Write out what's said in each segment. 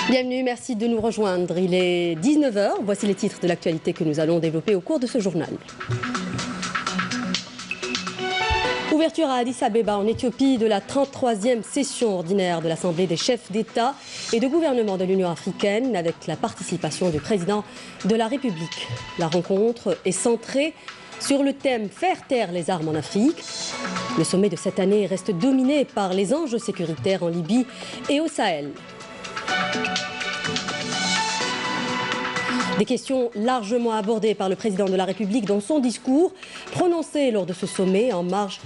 Bienvenue, merci de nous rejoindre. Il est 19 h. Voici les titres de l'actualité que nous allons développer au cours de ce journal. Ouverture à Addis Abeba, en Éthiopie, de la 33e session ordinaire de l'Assemblée des chefs d'État et de gouvernement de l'Union africaine avec la participation du président de la République. La rencontre est centrée sur le thème « Faire taire les armes en Afrique ». Le sommet de cette année reste dominé par les enjeux sécuritaires en Libye et au Sahel. Des questions largement abordées par le président de la République dans son discours prononcé lors de ce sommet en marge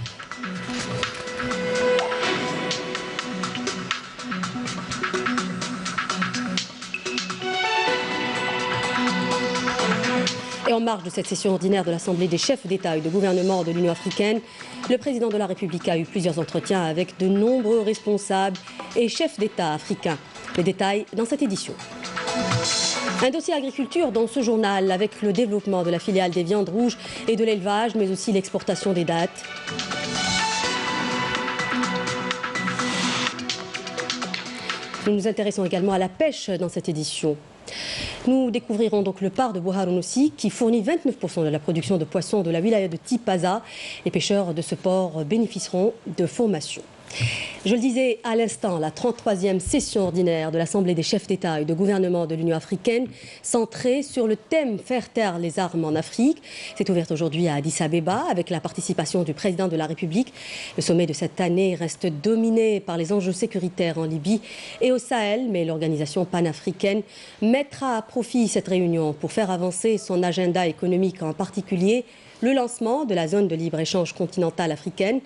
de cette session ordinaire de l'Assemblée des chefs d'État et de gouvernement de l'Union africaine. Le président de la République a eu plusieurs entretiens avec de nombreux responsables et chefs d'État africains. Les détails dans cette édition. Un dossier agriculture dans ce journal avec le développement de la filiale des viandes rouges et de l'élevage, mais aussi l'exportation des dattes. Nous nous intéressons également à la pêche dans cette édition. Nous découvrirons donc le port de Bouharounoussi qui fournit 29% de la production de poissons de la wilaya de Tipaza. Les pêcheurs de ce port bénéficieront de formations. Je le disais à l'instant, la 33e session ordinaire de l'Assemblée des chefs d'État et de gouvernement de l'Union africaine, centrée sur le thème « Faire taire les armes en Afrique », s'est ouverte aujourd'hui à Addis Abeba avec la participation du président de la République. Le sommet de cette année reste dominé par les enjeux sécuritaires en Libye et au Sahel, mais l'organisation panafricaine mettra à profit cette réunion pour faire avancer son agenda économique, en particulier le lancement de la zone de libre-échange continentale africaine.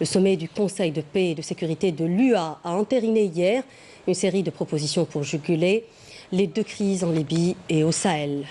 Le sommet du Conseil de paix et de sécurité de l'UA a entériné hier une série de propositions pour juguler les deux crises en Libye et au Sahel.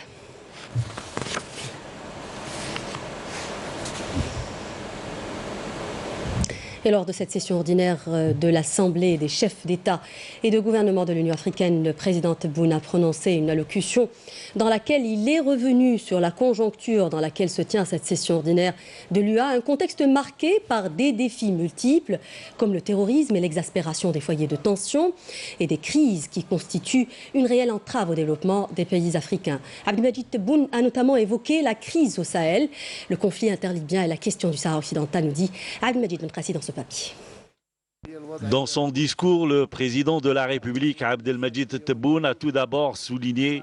Et lors de cette session ordinaire de l'Assemblée des chefs d'État et de gouvernement de l'Union africaine, le président Tebboune a prononcé une allocution dans laquelle il est revenu sur la conjoncture dans laquelle se tient cette session ordinaire de l'UA, un contexte marqué par des défis multiples comme le terrorisme et l'exaspération des foyers de tension et des crises qui constituent une réelle entrave au développement des pays africains. Abdelmadjid Tebboune a notamment évoqué la crise au Sahel, le conflit interlibyen et la question du Sahara occidental, nous dit Abdelmadjid Benkrassi dans ce papier. Dans son discours, le président de la République, Abdelmadjid Tebboune, a tout d'abord souligné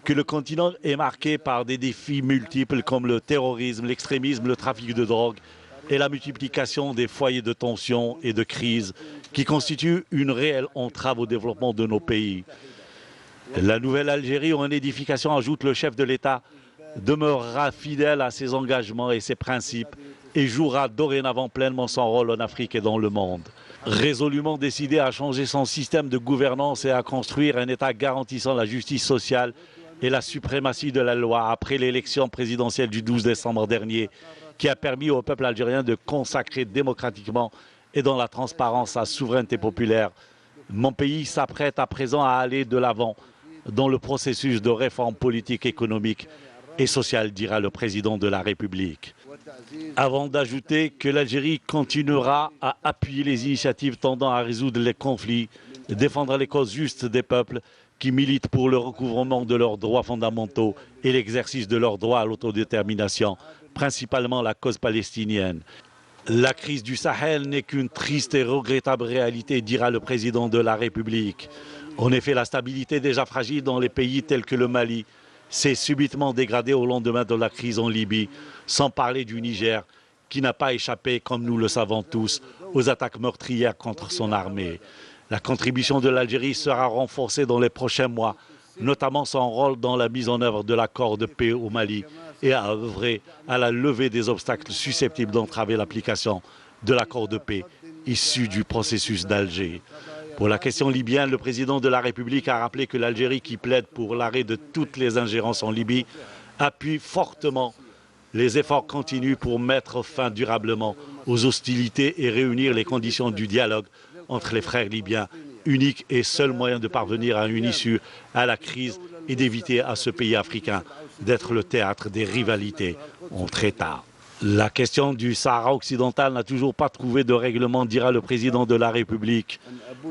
que le continent est marqué par des défis multiples comme le terrorisme, l'extrémisme, le trafic de drogue et la multiplication des foyers de tension et de crise qui constituent une réelle entrave au développement de nos pays. La nouvelle Algérie en édification, ajoute le chef de l'État, demeurera fidèle à ses engagements et ses principes et jouera dorénavant pleinement son rôle en Afrique et dans le monde. Résolument décidé à changer son système de gouvernance et à construire un État garantissant la justice sociale et la suprématie de la loi après l'élection présidentielle du 12 décembre dernier, qui a permis au peuple algérien de consacrer démocratiquement et dans la transparence sa souveraineté populaire. Mon pays s'apprête à présent à aller de l'avant dans le processus de réforme politique, économique et sociale, dira le président de la République. Avant d'ajouter que l'Algérie continuera à appuyer les initiatives tendant à résoudre les conflits, défendre les causes justes des peuples qui militent pour le recouvrement de leurs droits fondamentaux et l'exercice de leur droit à l'autodétermination, principalement la cause palestinienne. La crise du Sahel n'est qu'une triste et regrettable réalité, dira le président de la République. En effet, la stabilité déjà fragile dans les pays tels que le Mali s'est subitement dégradée au lendemain de la crise en Libye, sans parler du Niger, qui n'a pas échappé, comme nous le savons tous, aux attaques meurtrières contre son armée. La contribution de l'Algérie sera renforcée dans les prochains mois, notamment son rôle dans la mise en œuvre de l'accord de paix au Mali et à œuvrer à la levée des obstacles susceptibles d'entraver l'application de l'accord de paix issu du processus d'Alger. Pour la question libyenne, le président de la République a rappelé que l'Algérie, qui plaide pour l'arrêt de toutes les ingérences en Libye, appuie fortement les efforts continus pour mettre fin durablement aux hostilités et réunir les conditions du dialogue entre les frères libyens, unique et seul moyen de parvenir à une issue à la crise et d'éviter à ce pays africain d'être le théâtre des rivalités entre États. La question du Sahara occidental n'a toujours pas trouvé de règlement, dira le président de la République.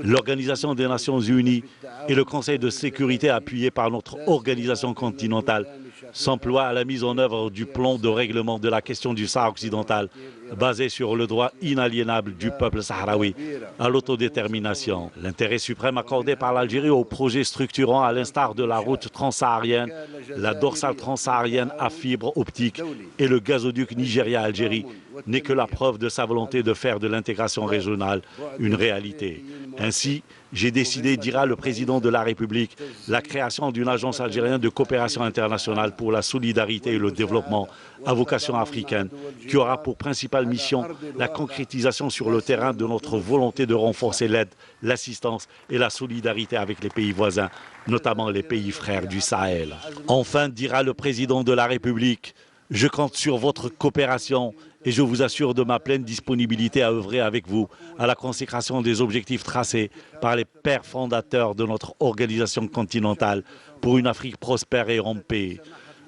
l'Organisation des Nations Unies et le Conseil de sécurité appuyé par notre organisation continentale s'emploient à la mise en œuvre du plan de règlement de la question du Sahara occidental basé sur le droit inaliénable du peuple sahraoui à l'autodétermination. L'intérêt suprême accordé par l'Algérie aux projets structurants à l'instar de la route transsaharienne, la dorsale transsaharienne à fibre optique et le gazoduc Nigeria-Algérie n'est que la preuve de sa volonté de faire de l'intégration régionale une réalité. Ainsi, j'ai décidé, dira le président de la République, la création d'une agence algérienne de coopération internationale pour la solidarité et le développement à vocation africaine, qui aura pour principale mission la concrétisation sur le terrain de notre volonté de renforcer l'aide, l'assistance et la solidarité avec les pays voisins, notamment les pays frères du Sahel. Enfin, dira le président de la République, je compte sur votre coopération et je vous assure de ma pleine disponibilité à œuvrer avec vous à la consécration des objectifs tracés par les pères fondateurs de notre organisation continentale pour une Afrique prospère et en paix.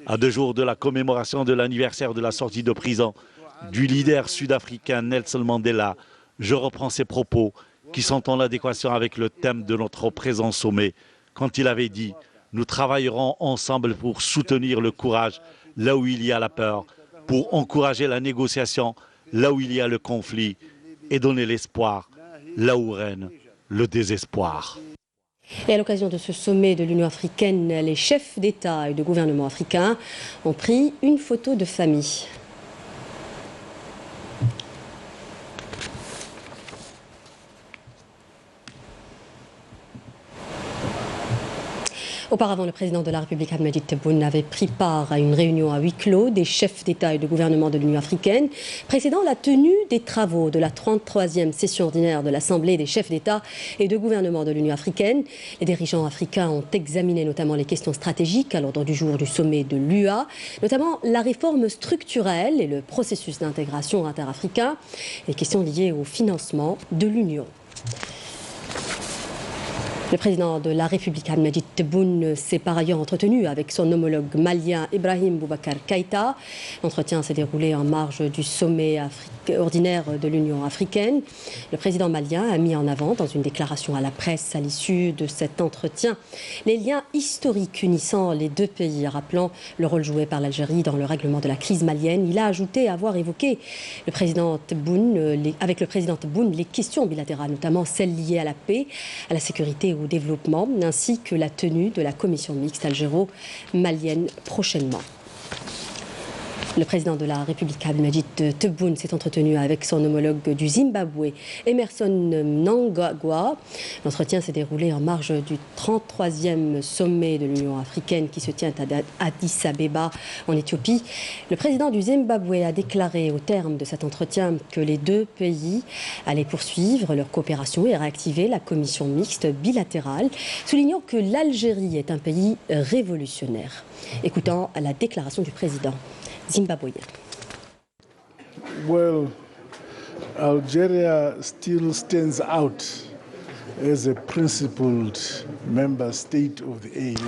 À 2 jours de la commémoration de l'anniversaire de la sortie de prison du leader sud-africain Nelson Mandela, je reprends ses propos qui sont en adéquation avec le thème de notre présent sommet, quand il avait dit « Nous travaillerons ensemble pour soutenir le courage là où il y a la peur, pour encourager la négociation là où il y a le conflit et donner l'espoir là où règne le désespoir. » Et à l'occasion de ce sommet de l'Union africaine, les chefs d'État et de gouvernement africains ont pris une photo de famille. Auparavant, le président de la République, Abdelmadjid Tebboune, avait pris part à une réunion à huis clos des chefs d'État et de gouvernement de l'Union africaine, précédant la tenue des travaux de la 33e session ordinaire de l'Assemblée des chefs d'État et de gouvernement de l'Union africaine. Les dirigeants africains ont examiné notamment les questions stratégiques à l'ordre du jour du sommet de l'UA, notamment la réforme structurelle et le processus d'intégration interafricain, les questions liées au financement de l'Union. Le président de la République, Abdelmadjid Tebboune, s'est par ailleurs entretenu avec son homologue malien Ibrahim Boubacar Keïta. L'entretien s'est déroulé en marge du sommet ordinaire de l'Union africaine. Le président malien a mis en avant, dans une déclaration à la presse à l'issue de cet entretien, les liens historiques unissant les deux pays, rappelant le rôle joué par l'Algérie dans le règlement de la crise malienne. Il a ajouté avoir évoqué avec le président Tebboune les questions bilatérales, notamment celles liées à la paix, à la sécurité et au développement, ainsi que la tenue de la commission mixte algéro-malienne prochainement. Le président de la République, Abdelmadjid Tebboune, s'est entretenu avec son homologue du Zimbabwe, Emmerson Mnangagwa. L'entretien s'est déroulé en marge du 33e sommet de l'Union africaine qui se tient à Addis Abeba, en Éthiopie. Le président du Zimbabwe a déclaré au terme de cet entretien que les deux pays allaient poursuivre leur coopération et réactiver la commission mixte bilatérale, soulignant que l'Algérie est un pays révolutionnaire. Écoutons la déclaration du président zimbabwéen. Well, Algeria still stands out as a principled member state of the AU.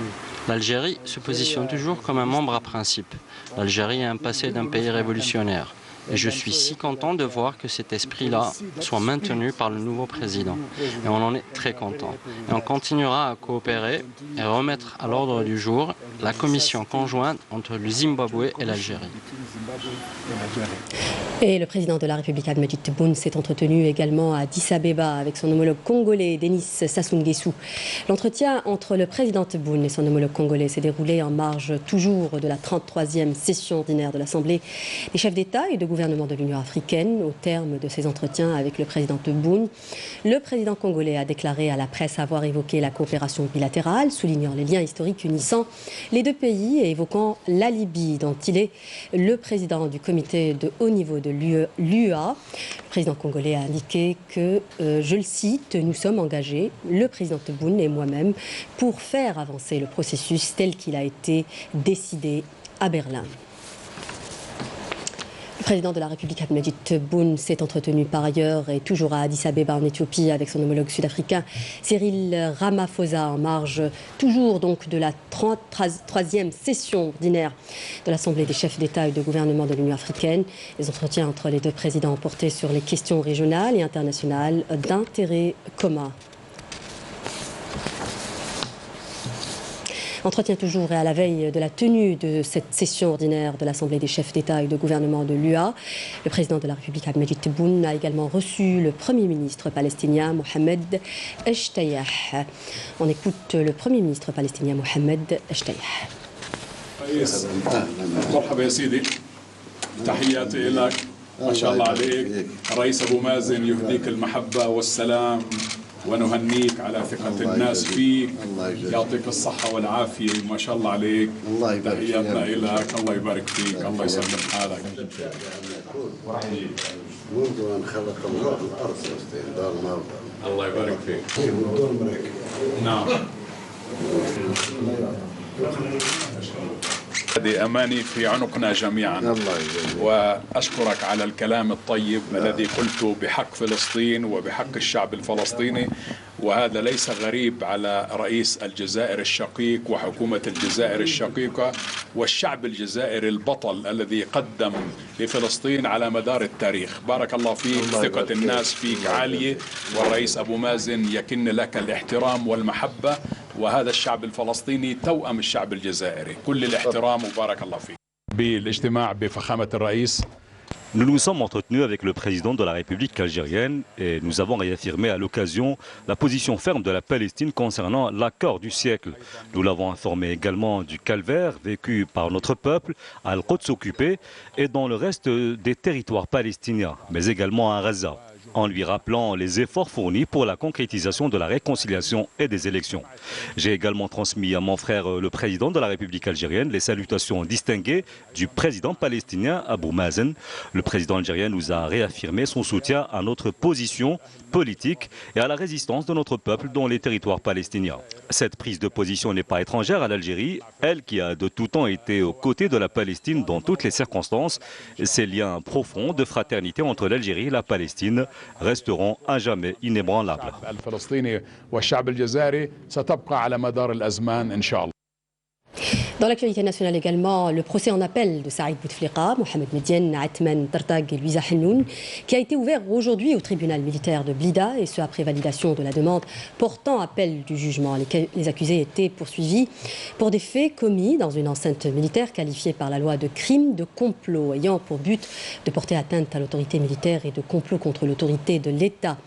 L'Algérie se positionne toujours comme un membre à principe. L'Algérie a un passé d'un pays révolutionnaire. Et je suis si content de voir que cet esprit-là soit maintenu par le nouveau président. Et on en est très content. Et on continuera à coopérer et remettre à l'ordre du jour la commission conjointe entre le Zimbabwe et l'Algérie. Et le président de la République, Abdelmadjid Tebboune, s'est entretenu également à Addis Abeba avec son homologue congolais, Denis Sassou Nguesso. L'entretien entre le président Tebboune et son homologue congolais s'est déroulé en marge toujours de la 33e session ordinaire de l'Assemblée des chefs d'État et de gouvernement de l'Union africaine. Au terme de ces entretiens avec le président Tebboune, le président congolais a déclaré à la presse avoir évoqué la coopération bilatérale, soulignant les liens historiques unissant les deux pays et évoquant la Libye, dont il est le président du comité de haut niveau de l'UA. Le président congolais a indiqué que, je le cite, nous sommes engagés, le président Tebboune et moi-même, pour faire avancer le processus tel qu'il a été décidé à Berlin. Le président de la République, Abdelmadjid Tebboune, s'est entretenu par ailleurs et toujours à Addis Abeba en Éthiopie avec son homologue sud-africain Cyril Ramaphosa en marge toujours donc de la 33e session ordinaire de l'Assemblée des chefs d'État et de gouvernement de l'Union africaine. Les entretiens entre les deux présidents ont porté sur les questions régionales et internationales d'intérêt commun. Entretien toujours et à la veille de la tenue de cette session ordinaire de l'Assemblée des chefs d'État et de gouvernement de l'UA. Le président de la République, Abdelmajid Tebboune, a également reçu le Premier ministre palestinien, Mohamed Eshtaïah. On écoute le Premier ministre palestinien, Mohamed Eshtaïah. تحياتي لك ما شاء الله عليك الرئيس أبو مازن يهديك المحبة والسلام ونهنيك على ثقة الناس فيك يعطيك الصحة والعافية ما شاء الله عليك تحياتنا لك الله يبارك فيك الله يسلم حالك منذ أن خلق الله الأرض الله يبارك فيك نعم هذه أماني في عنقنا جميعا وأشكرك على الكلام الطيب الذي قلته بحق فلسطين وبحق الشعب الفلسطيني وهذا ليس غريب على رئيس الجزائر الشقيق وحكومة الجزائر الشقيقة والشعب الجزائري البطل الذي قدم لفلسطين على مدار التاريخ. بارك الله فيك، ثقة الناس فيك عالية والرئيس أبو مازن يكن لك الاحترام والمحبة وهذا الشعب الفلسطيني توأم الشعب الجزائري. كل الاحترام وبارك الله فيك. بالاجتماع بفخامة الرئيس Nous nous sommes entretenus avec le président de la République algérienne et nous avons réaffirmé à l'occasion la position ferme de la Palestine concernant l'accord du siècle. Nous l'avons informé également du calvaire vécu par notre peuple à Al-Quds occupé et dans le reste des territoires palestiniens, mais également à Gaza, en lui rappelant les efforts fournis pour la concrétisation de la réconciliation et des élections. J'ai également transmis à mon frère le président de la République algérienne les salutations distinguées du président palestinien Abou Mazen. Le président algérien nous a réaffirmé son soutien à notre position politique et à la résistance de notre peuple dans les territoires palestiniens. Cette prise de position n'est pas étrangère à l'Algérie, elle qui a de tout temps été aux côtés de la Palestine dans toutes les circonstances. Ces liens profonds de fraternité entre l'Algérie et la Palestine resteront à jamais inébranlables. Dans l'actualité nationale également, le procès en appel de Saïd Bouteflika, Mohamed Medien, Atman Tartag et Louisa Hennoun, qui a été ouvert aujourd'hui au tribunal militaire de Blida, et ce après validation de la demande portant appel du jugement. Les accusés étaient poursuivis pour des faits commis dans une enceinte militaire qualifiée par la loi de crime de complot, ayant pour but de porter atteinte à l'autorité militaire et de complot contre l'autorité de l'État.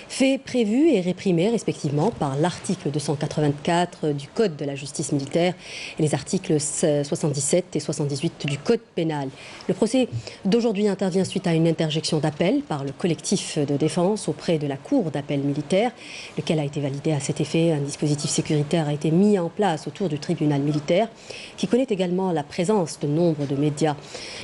Faits prévus et réprimés respectivement par l'article 284 du Code de la justice militaire et les articles 77 et 78 du Code pénal. Le procès d'aujourd'hui intervient suite à une interjection d'appel par le collectif de défense auprès de la Cour d'appel militaire, lequel a été validé à cet effet. Un dispositif sécuritaire a été mis en place autour du tribunal militaire, qui connaît également la présence de nombre de médias.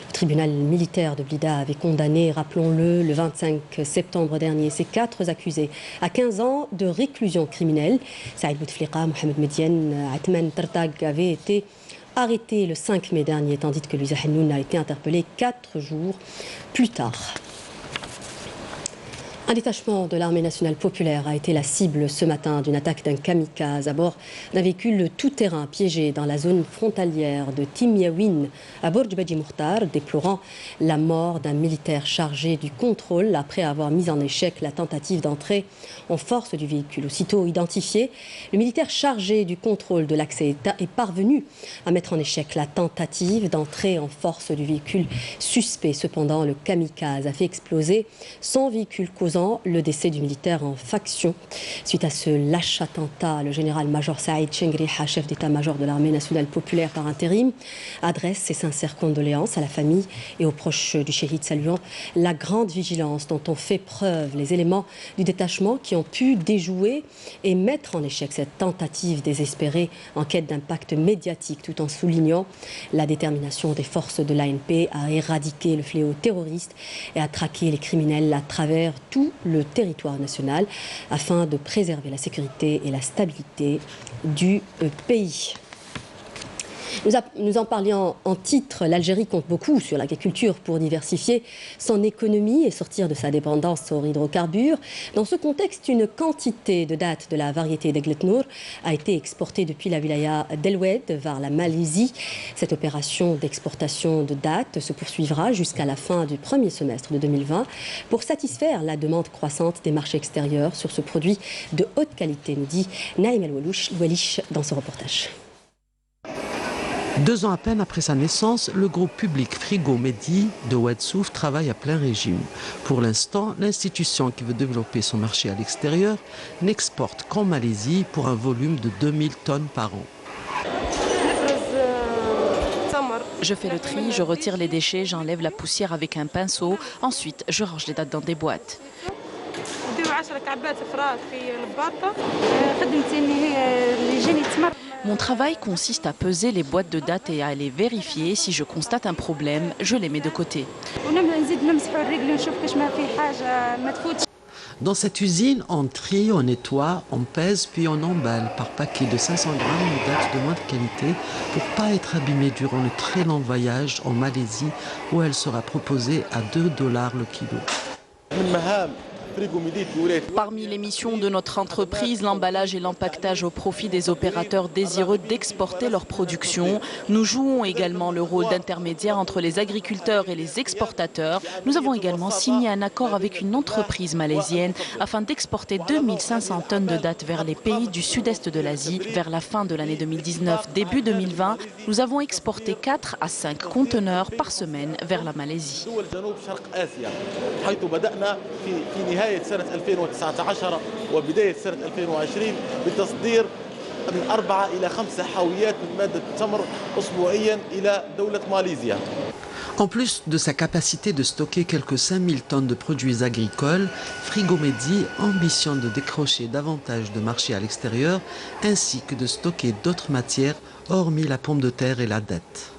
Le tribunal militaire de Blida avait condamné, rappelons-le, le 25 septembre dernier, ces 4 accusés à 15 ans de réclusion criminelle. Saïd Bouteflika, Mohamed Medien, Atman Tartag avaient été arrêté le 5 mai dernier, tandis que Louisa Hennoun a été interpellée 4 jours plus tard. Un détachement de l'armée nationale populaire a été la cible ce matin d'une attaque d'un kamikaze à bord d'un véhicule tout-terrain piégé dans la zone frontalière de Timyawin à Bourj Badji Mokhtar, déplorant la mort d'un militaire chargé du contrôle après avoir mis en échec la tentative d'entrée en force du véhicule. Aussitôt identifié, le militaire chargé du contrôle de l'accès est parvenu à mettre en échec la tentative d'entrée en force du véhicule suspect. Cependant, le kamikaze a fait exploser son véhicule, causant le décès du militaire en faction. Suite à ce lâche attentat, le général-major Saïd Chengriha, chef d'état-major de l'armée nationale populaire par intérim, adresse ses sincères condoléances à la famille et aux proches du chéhid, saluant la grande vigilance dont ont fait preuve les éléments du détachement qui ont pu déjouer et mettre en échec cette tentative désespérée en quête d'impact médiatique, tout en soulignant la détermination des forces de l'ANP à éradiquer le fléau terroriste et à traquer les criminels à travers tout le territoire national afin de préserver la sécurité et la stabilité du pays. Nous en parlions en titre. L'Algérie compte beaucoup sur l'agriculture pour diversifier son économie et sortir de sa dépendance aux hydrocarbures. Dans ce contexte, une quantité de dattes de la variété d'Egletnour a été exportée depuis la wilaya d'El-Oued vers la Malaisie. Cette opération d'exportation de dattes se poursuivra jusqu'à la fin du premier semestre de 2020 pour satisfaire la demande croissante des marchés extérieurs sur ce produit de haute qualité, nous dit Naïm El-Walish dans ce reportage. 2 ans à peine après sa naissance, le groupe public Frigo Medi de Ouadsouf travaille à plein régime. Pour l'instant, l'institution qui veut développer son marché à l'extérieur n'exporte qu'en Malaisie pour un volume de 2000 tonnes par an. Je fais le tri, je retire les déchets, j'enlève la poussière avec un pinceau. Ensuite, je range les dates dans des boîtes. Mon travail consiste à peser les boîtes de dates et à les vérifier. Si je constate un problème, je les mets de côté. Dans cette usine, on trie, on nettoie, on pèse, puis on emballe par paquet de 500 grammes une date de moindre qualité pour ne pas être abîmée durant le très long voyage en Malaisie où elle sera proposée à $2 le kilo. Parmi les missions de notre entreprise, l'emballage et l'empaquetage au profit des opérateurs désireux d'exporter leur production. Nous jouons également le rôle d'intermédiaire entre les agriculteurs et les exportateurs. Nous avons également signé un accord avec une entreprise malaisienne afin d'exporter 2500 tonnes de dattes vers les pays du sud-est de l'Asie. Vers la fin de l'année 2019, début 2020, nous avons exporté 4 à 5 conteneurs par semaine vers la Malaisie. نهاية سنة 2019 وبداية سنة 2020 بتصدير من 4 إلى 5 حاويات من مادة التمر أسبوعيا إلى دولة ماليزيا. En plus de sa capacité de stocker quelques 5000 tonnes de produits agricoles, Frigo Medi ambitionne de décrocher davantage de marchés à l'extérieur ainsi que de stocker d'autres matières hormis la pomme de terre et la dette.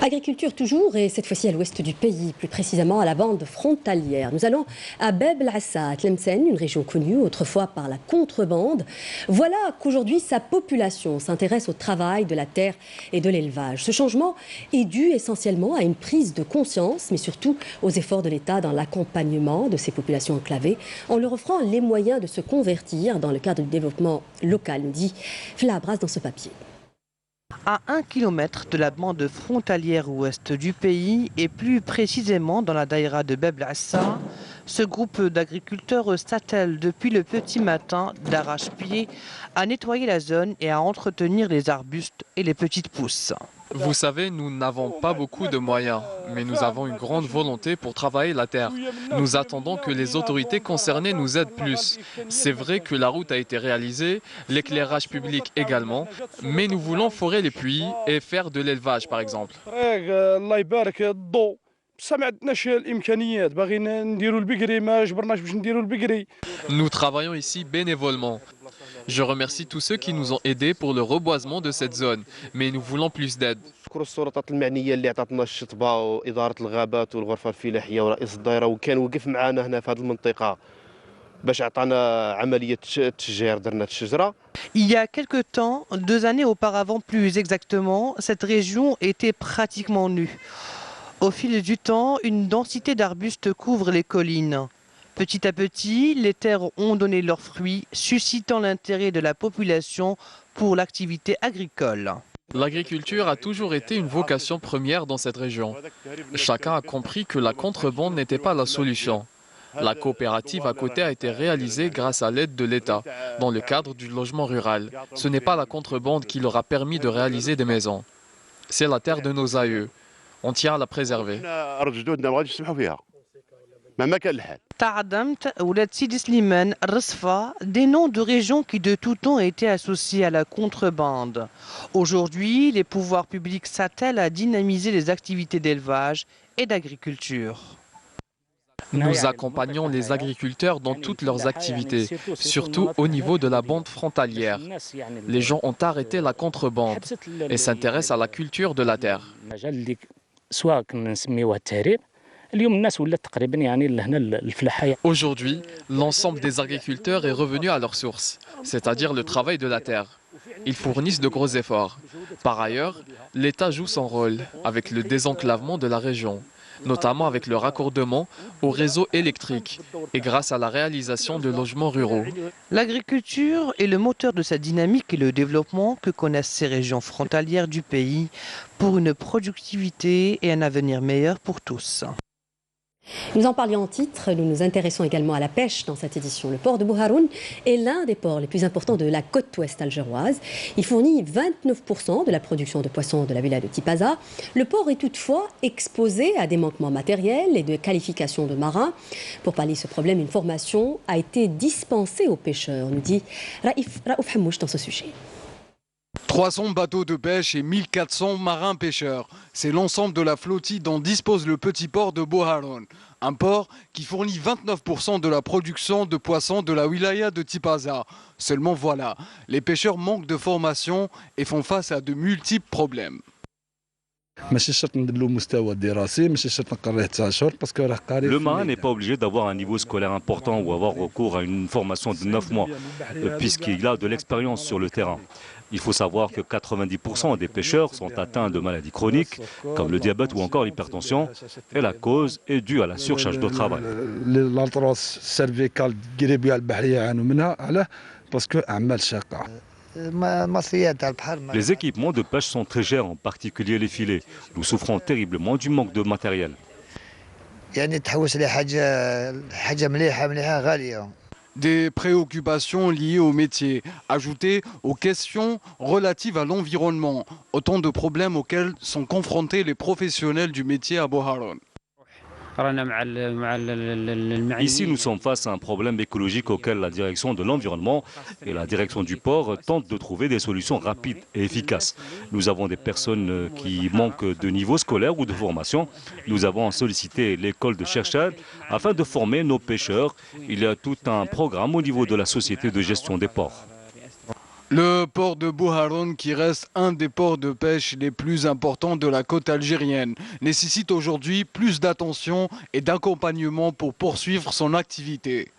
Agriculture toujours, et cette fois-ci à l'ouest du pays, plus précisément à la bande frontalière. Nous allons à Beb el-Assa, à Tlemcen, une région connue autrefois par la contrebande. Voilà qu'aujourd'hui sa population s'intéresse au travail de la terre et de l'élevage. Ce changement est dû essentiellement à une prise de conscience, mais surtout aux efforts de l'État dans l'accompagnement de ces populations enclavées, en leur offrant les moyens de se convertir dans le cadre du développement local, nous dit Fla Abras dans ce papier. À 1 kilomètre de la bande frontalière ouest du pays et plus précisément dans la daïra de Beb el-Assa, ce groupe d'agriculteurs s'attelle depuis le petit matin d'arrache-pied à nettoyer la zone et à entretenir les arbustes et les petites pousses. Vous savez, nous n'avons pas beaucoup de moyens, mais nous avons une grande volonté pour travailler la terre. Nous attendons que les autorités concernées nous aident plus. C'est vrai que la route a été réalisée, l'éclairage public également, mais nous voulons forer les puits et faire de l'élevage par exemple. Nous travaillons ici bénévolement. Je remercie tous ceux qui nous ont aidés pour le reboisement de cette zone, mais nous voulons plus d'aide. Il y a quelque temps, 2 années auparavant plus exactement, cette région était pratiquement nue. Au fil du temps, une densité d'arbustes couvre les collines. Petit à petit, les terres ont donné leurs fruits, suscitant l'intérêt de la population pour l'activité agricole. L'agriculture a toujours été une vocation première dans cette région. Chacun a compris que la contrebande n'était pas la solution. La coopérative à côté a été réalisée grâce à l'aide de l'État, dans le cadre du logement rural. Ce n'est pas la contrebande qui leur a permis de réaliser des maisons. C'est la terre de nos aïeux. On tient à la préserver. Ta'adamt, Oulad Sidi Slimane, Rasfa, des noms de régions qui de tout temps étaient associés à la contrebande. Aujourd'hui, les pouvoirs publics s'attellent à dynamiser les activités d'élevage et d'agriculture. Nous accompagnons les agriculteurs dans toutes leurs activités, surtout au niveau de la bande frontalière. Les gens ont arrêté la contrebande et s'intéressent à la culture de la terre. Aujourd'hui, l'ensemble des agriculteurs est revenu à leur source, c'est-à-dire le travail de la terre. Ils fournissent de gros efforts. Par ailleurs, l'État joue son rôle avec le désenclavement de la région, notamment avec le raccordement au réseau électrique et grâce à la réalisation de logements ruraux. L'agriculture est le moteur de cette dynamique et le développement que connaissent ces régions frontalières du pays pour une productivité et un avenir meilleur pour tous. Nous en parlions en titre, nous nous intéressons également à la pêche dans cette édition. Le port de Bouharoun est l'un des ports les plus importants de la côte ouest algéroise. Il fournit 29% de la production de poissons de la wilaya de Tipaza. Le port est toutefois exposé à des manquements matériels et de qualification de marins. Pour pallier ce problème, une formation a été dispensée aux pêcheurs, nous dit Raouf Hamouch dans ce sujet. 300 bateaux de pêche et 1400 marins pêcheurs. C'est l'ensemble de la flottille dont dispose le petit port de Bouharoun. Un port qui fournit 29% de la production de poissons de la wilaya de Tipaza. Seulement voilà, les pêcheurs manquent de formation et font face à de multiples problèmes. Le marin n'est pas obligé d'avoir un niveau scolaire important ou avoir recours à une formation de 9 mois, puisqu'il a de l'expérience sur le terrain. Il faut savoir que 90% des pêcheurs sont atteints de maladies chroniques, comme le diabète ou encore l'hypertension, et la cause est due à la surcharge de travail. Les équipements de pêche sont très chers, en particulier les filets. Nous souffrons terriblement du manque de matériel. Des préoccupations liées au métier, ajoutées aux questions relatives à l'environnement, autant de problèmes auxquels sont confrontés les professionnels du métier à Bouharoun. Ici, nous sommes face à un problème écologique auquel la direction de l'environnement et la direction du port tentent de trouver des solutions rapides et efficaces. Nous avons des personnes qui manquent de niveau scolaire ou de formation. Nous avons sollicité l'école de Cherchad afin de former nos pêcheurs. Il y a tout un programme au niveau de la société de gestion des ports. Le port de Bouharoun, qui reste un des ports de pêche les plus importants de la côte algérienne, nécessite aujourd'hui plus d'attention et d'accompagnement pour poursuivre son activité.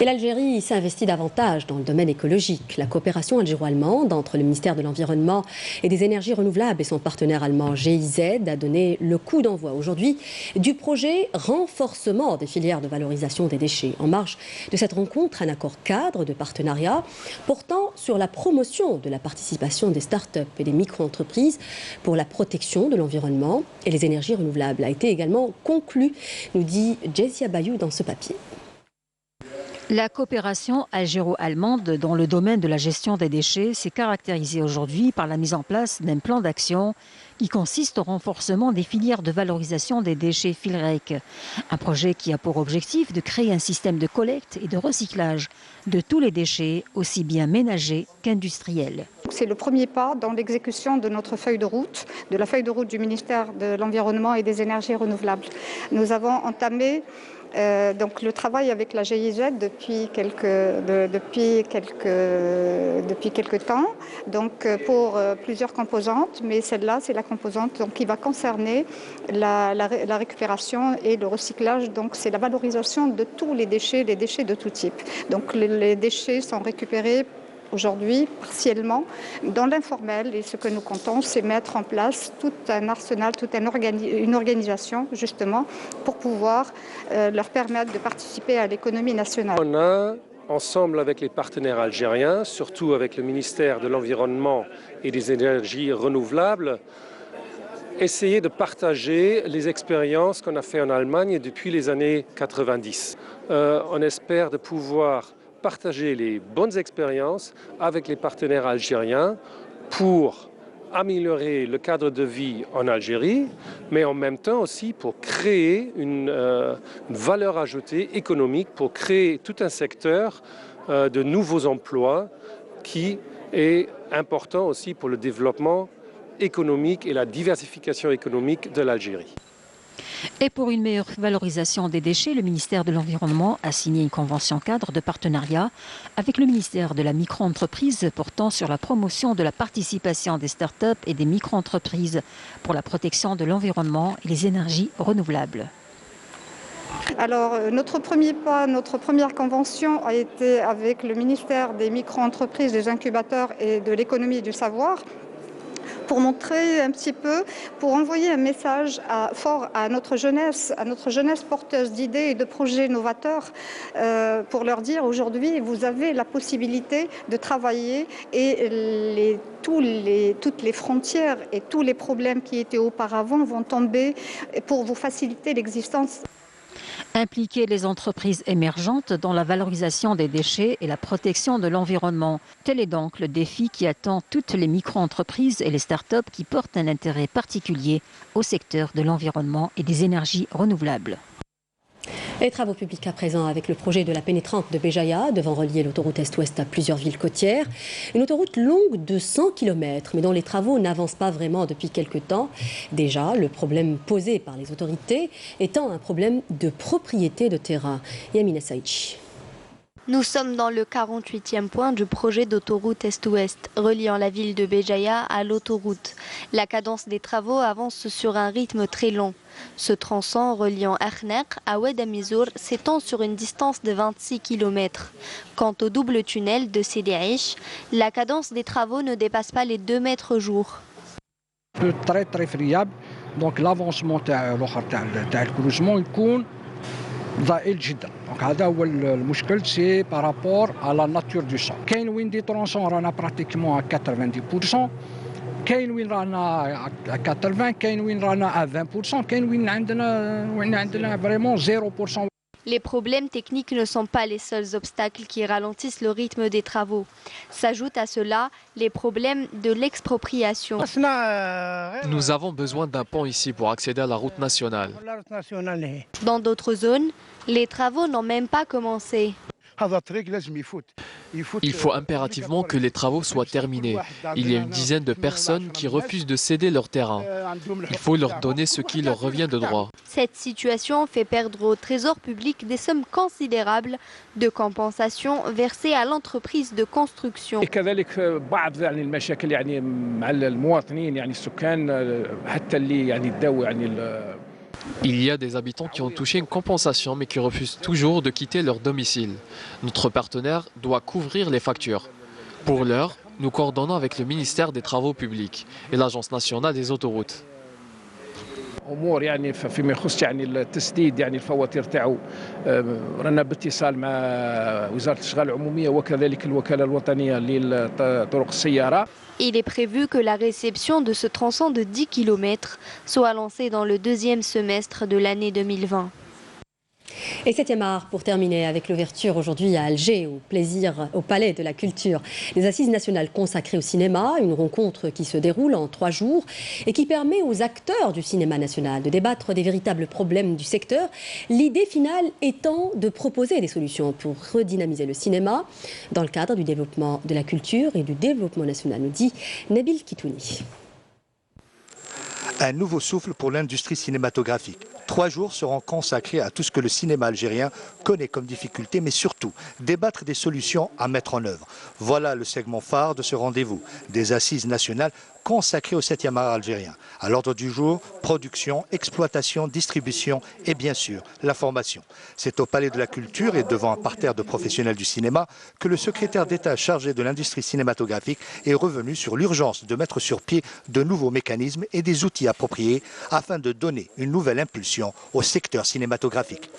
Et l'Algérie s'investit davantage dans le domaine écologique. La coopération algéro-allemande entre le ministère de l'Environnement et des Énergies renouvelables et son partenaire allemand GIZ a donné le coup d'envoi aujourd'hui du projet renforcement des filières de valorisation des déchets. En marge de cette rencontre, un accord cadre de partenariat portant sur la promotion de la participation des start-up et des micro-entreprises pour la protection de l'environnement et les énergies renouvelables a été également conclu, nous dit Jessia Bayou dans ce papier. La coopération algéro-allemande dans le domaine de la gestion des déchets s'est caractérisée aujourd'hui par la mise en place d'un plan d'action qui consiste au renforcement des filières de valorisation des déchets Filrec. Un projet qui a pour objectif de créer un système de collecte et de recyclage de tous les déchets, aussi bien ménagers qu'industriels. C'est le premier pas dans l'exécution de notre feuille de route, de la feuille de route du ministère de l'Environnement et des Énergies renouvelables. Nous avons entamé donc le travail avec la GIZ depuis quelques temps, donc pour plusieurs composantes, mais celle-là c'est la composante donc, qui va concerner la récupération et le recyclage, donc c'est la valorisation de tous les déchets de tout type. Donc les déchets sont récupérés aujourd'hui partiellement dans l'informel et ce que nous comptons c'est mettre en place tout un arsenal, une organisation justement pour pouvoir leur permettre de participer à l'économie nationale. On a ensemble avec les partenaires algériens, surtout avec le ministère de l'Environnement et des Énergies renouvelables, essayé de partager les expériences qu'on a fait en Allemagne depuis les années 90. On espère de pouvoir partager les bonnes expériences avec les partenaires algériens pour améliorer le cadre de vie en Algérie, mais en même temps aussi pour créer une valeur ajoutée économique, pour créer tout un secteur de nouveaux emplois qui est important aussi pour le développement économique et la diversification économique de l'Algérie. Et pour une meilleure valorisation des déchets, le ministère de l'Environnement a signé une convention cadre de partenariat avec le ministère de la micro-entreprise portant sur la promotion de la participation des start-up et des micro-entreprises pour la protection de l'environnement et les énergies renouvelables. Alors, notre premier pas, notre première convention a été avec le ministère des micro-entreprises, des incubateurs et de l'économie du savoir, pour montrer un petit peu, pour envoyer un message fort à notre jeunesse porteuse d'idées et de projets novateurs, pour leur dire aujourd'hui, vous avez la possibilité de travailler et toutes les frontières et tous les problèmes qui étaient auparavant vont tomber pour vous faciliter l'existence. Impliquer les entreprises émergentes dans la valorisation des déchets et la protection de l'environnement. Tel est donc le défi qui attend toutes les micro-entreprises et les start-up qui portent un intérêt particulier au secteur de l'environnement et des énergies renouvelables. Les travaux publics à présent avec le projet de la pénétrante de Béjaïa devant relier l'autoroute Est-Ouest à plusieurs villes côtières. Une autoroute longue de 100 km mais dont les travaux n'avancent pas vraiment depuis quelques temps. Déjà, le problème posé par les autorités étant un problème de propriété de terrain. Yamina Saïchi. Nous sommes dans le 48e point du projet d'autoroute Est-Ouest, reliant la ville de Béjaïa à l'autoroute. La cadence des travaux avance sur un rythme très long. Ce tronçon reliant Akhneq à Oued-Amizour s'étend sur une distance de 26 km. Quant au double tunnel de Sidi Aïch, la cadence des travaux ne dépasse pas les 2 mètres jour. Très friable, donc l'avancement تاع الكروجمون يكون ضئيل جدا. دونك هذا هو المشكل سي بارابور على ناتور دو سون. كاين وين دي ترونسون رانا براتيكمون 90%. كاين وين رانا 80 كاين وين رانا 20% كاين وين عندنا فريمون 0%. Les problèmes techniques ne sont pas les seuls obstacles qui ralentissent le rythme des travaux. S'ajoutent à cela les problèmes de l'expropriation. Nous avons besoin d'un pont ici pour accéder à la route nationale. Dans d'autres zones, les travaux n'ont même pas commencé. Il faut impérativement que les travaux soient terminés. Il y a une dizaine de personnes qui refusent de céder leur terrain. Il faut leur donner ce qui leur revient de droit. Cette situation fait perdre au trésor public des sommes considérables de compensation versées à l'entreprise de construction. Il y a des habitants qui ont touché une compensation mais qui refusent toujours de quitter leur domicile. Notre partenaire doit couvrir les factures. Pour l'heure, nous coordonnons avec le ministère des Travaux publics et l'Agence nationale des autoroutes. امور يعني فيما يخص يعني التسديد يعني الفواتير تاعو رانا باتصال مع وزاره الاشغال العموميه وكذلك الوكاله الوطنيه لطرق السياره. Il est prévu que la réception de ce tronçon de 10 km soit lancée dans le deuxième semestre de l'année 2020. Et 7e art pour terminer avec l'ouverture aujourd'hui à Alger au Palais de la Culture. Les Assises nationales consacrées au cinéma, une rencontre qui se déroule en 3 jours et qui permet aux acteurs du cinéma national de débattre des véritables problèmes du secteur. L'idée finale étant de proposer des solutions pour redynamiser le cinéma dans le cadre du développement de la culture et du développement national, nous dit Nabil Kitouni. Un nouveau souffle pour l'industrie cinématographique. 3 jours seront consacrés à tout ce que le cinéma algérien connaît comme difficulté, mais surtout débattre des solutions à mettre en œuvre. Voilà le segment phare de ce rendez-vous, des assises nationales consacrées au 7e art algérien. À l'ordre du jour, production, exploitation, distribution et bien sûr la formation. C'est au Palais de la Culture et devant un parterre de professionnels du cinéma que le secrétaire d'État chargé de l'industrie cinématographique est revenu sur l'urgence de mettre sur pied de nouveaux mécanismes et des outils appropriés afin de donner une nouvelle impulsion au secteur cinématographique.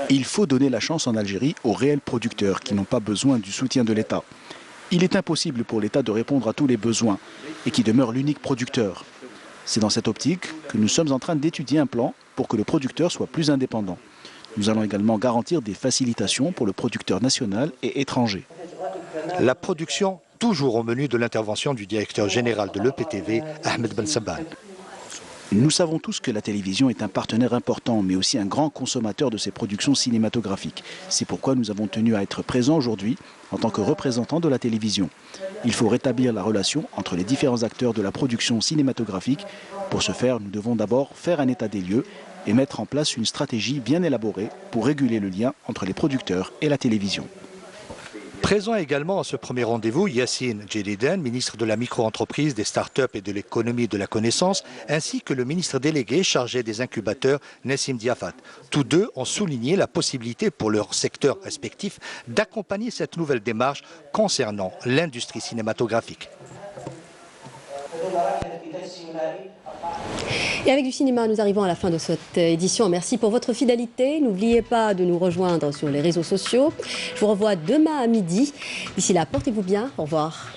Il faut donner la chance en Algérie aux réels producteurs qui n'ont pas besoin du soutien de l'État. Il est impossible pour l'État de répondre à tous les besoins et qui demeure l'unique producteur. C'est dans cette optique que nous sommes en train d'étudier un plan pour que le producteur soit plus indépendant. Nous allons également garantir des facilitations pour le producteur national et étranger. La production, toujours au menu de l'intervention du directeur général de l'EPTV, Ahmed Ben Sabban. Nous savons tous que la télévision est un partenaire important, mais aussi un grand consommateur de ses productions cinématographiques. C'est pourquoi nous avons tenu à être présents aujourd'hui en tant que représentants de la télévision. Il faut rétablir la relation entre les différents acteurs de la production cinématographique. Pour ce faire, nous devons d'abord faire un état des lieux et mettre en place une stratégie bien élaborée pour réguler le lien entre les producteurs et la télévision. Présent également à ce premier rendez-vous, Yassine Djeliden, ministre de la micro-entreprise, des start-up et de l'économie de la connaissance, ainsi que le ministre délégué chargé des incubateurs, Nessim Diafat. Tous deux ont souligné la possibilité pour leurs secteurs respectifs d'accompagner cette nouvelle démarche concernant l'industrie cinématographique. Et avec du cinéma, nous arrivons à la fin de cette édition. Merci pour votre fidélité. N'oubliez pas de nous rejoindre sur les réseaux sociaux. Je vous revois demain à midi. D'ici là, portez-vous bien. Au revoir.